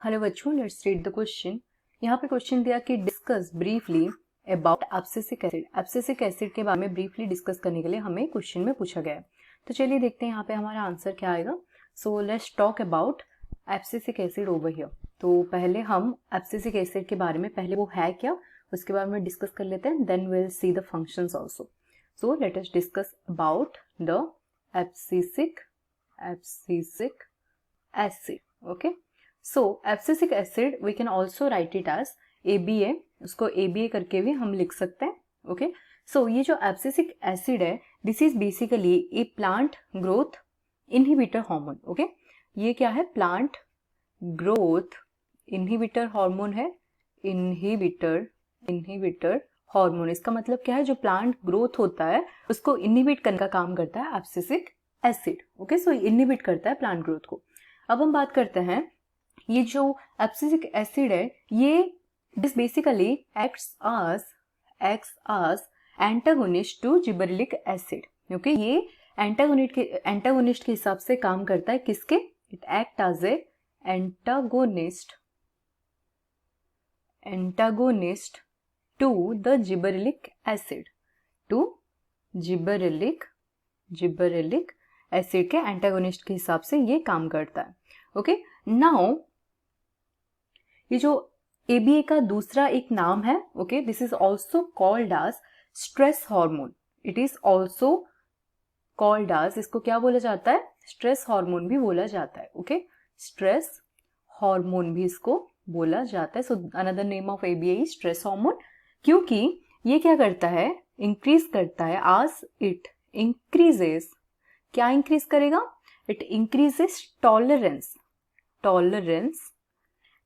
Hello बच्चों, let's read the question. यहाँ पे क्वेश्चन दिया कि discuss briefly about abscisic acid. Abscisic acid के बारे में ब्रीफली डिस्कस करने के लिए हमें क्वेश्चन में पूछा गया है। तो चलिए देखते हैं यहाँ पे हमारा आंसर क्या आएगा। So let's talk about abscisic acid over here. तो पहले हम एब्सिसिक एसिड के बारे में, पहले वो है क्या उसके बारे में डिस्कस कर लेते हैं, then will see the functions also. So let us discuss about the abscisic acid. Okay, so abscisic acid we can also write it as ABA, उसको ABA करके भी हम लिख सकते हैं। ओके, सो ये जो एब्सिसिक एसिड है, this is basically A plant growth inhibitor hormone. Okay, ये क्या है? प्लांट ग्रोथ इनहिबिटर हार्मोन है। इनहिबिटर हार्मोन, इसका मतलब क्या है? जो प्लांट ग्रोथ होता है उसको इनहिबिट करने का काम करता है एब्सिसिक एसिड। ओके, सो इनहिबिट करता है प्लांट ग्रोथ को। अब हम बात करते हैं, ये जो एब्सिसिक एसिड है ये this basically acts as antagonist to gibberellic acid. Okay, ये एंटागोनिस्ट के हिसाब से काम करता है। किसके? It act as a antagonist to the gibberellic acid, to gibberellic acid के एंटागोनिस्ट के हिसाब से ये काम करता है। ओके, नाउ ये जो ABA का दूसरा एक नाम है, okay, this is also called as stress hormone. It is also called as, इसको क्या बोला जाता है? स्ट्रेस हार्मोन भी बोला जाता है। ओके, स्ट्रेस हार्मोन भी इसको बोला जाता है। So another name of ABA is stress hormone, क्योंकि ये क्या करता है? इंक्रीज करता है आज इट इंक्रीजेस। क्या इंक्रीज करेगा? It increases tolerance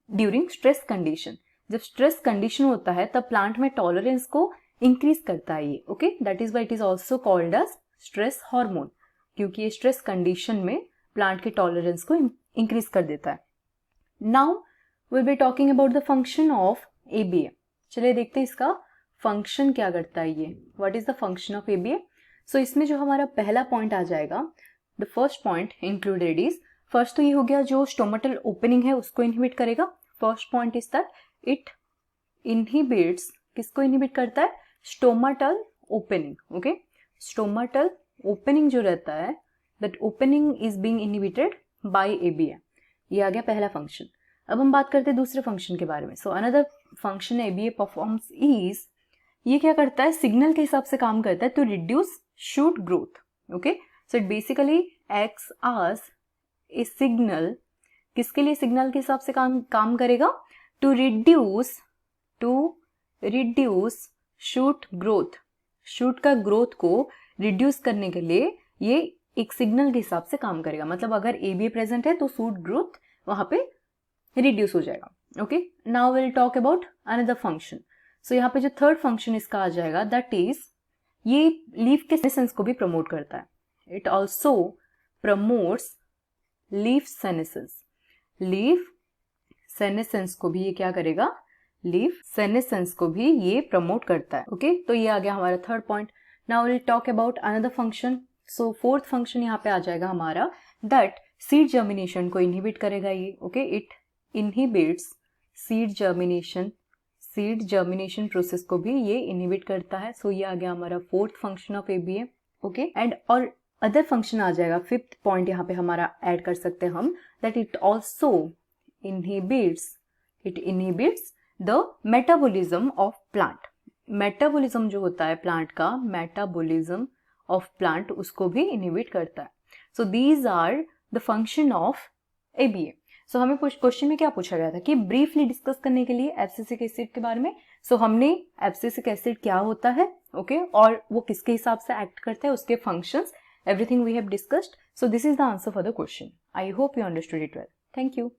during stress condition. जब स्ट्रेस कंडीशन होता है तब प्लांट में टॉलरेंस को इंक्रीज करता है ये। Okay, that is why it is also called as stress hormone, क्योंकि ये स्ट्रेस कंडीशन में प्लांट के टॉलरेंस को इंक्रीज कर देता है। Now will be talking about the function of ABA। चलिए देखते हैं इसका फंक्शन क्या करता है ये। What is the function of ABA? सो इसमें जो हमारा पहला पॉइंट आ जाएगा, the first point included is, first तो ये हो गया जो स्टोमेटल ओपनिंग है उसको इनहिबिट करेगा। First point is that it inhibits, किसको इनहिबिट करता है? Stomatal opening. Okay, stomatal opening जो रहता है, that opening is being inhibited by ABA। ये आ गया पहला फंक्शन। अब हम बात करते हैं दूसरे फंक्शन के बारे में। So another function ABA performs is, ये क्या करता है? सिग्नल के हिसाब से काम करता है to reduce shoot growth. Okay, so it basically acts as a signal. किसके लिए सिग्नल के हिसाब से काम करेगा? To reduce shoot growth. Shoot का ग्रोथ को रिड्यूस करने के लिए ये एक सिग्नल के हिसाब से काम करेगा। मतलब अगर ABA प्रेजेंट है तो शूट ग्रोथ वहां पे रिड्यूस हो जाएगा। Okay, now will talk about another function. So यहाँ पे जो थर्ड फंक्शन इसका आ जाएगा, दैट इज ये लीफ के सेनेसेंस को भी प्रमोट करता है। It also promotes leaf senescence को भी ये क्या करेगा? लीफ सेनेसेंस को भी ये प्रमोट करता है। ओके, तो ये आ गया हमारा third point. Now will talk about another function. So fourth function यहाँ पे आ जाएगा हमारा, दैट सीड जर्मिनेशन को इनहिबिट करेगा ये। Okay, it inhibits seed germination process को भी ये इनहिबिट करता है। सो ये आ गया हमारा fourth function of ABA। Okay, and और अदर फंक्शन आ जाएगा, फिफ्थ पॉइंट यहाँ पे हमारा ऐड कर सकते हैं हम, that it also inhibits the metabolism of plant. Metabolism जो होता है प्लांट का, मेटाबॉलिज्म ऑफ प्लांट, उसको भी इनहिबिट करता है। So these are the function of ABA। So हमें क्वेश्चन में क्या पूछा गया था कि ब्रीफली डिस्कस करने के लिए एब्सिसिक एसिड के बारे में। सो हमने एब्सिसिक एसिड क्या होता है, ओके, और वो किसके हिसाब से एक्ट करता है, उसके functions, everything we have discussed. So this is the answer for the question. I hope you understood it well. Thank you.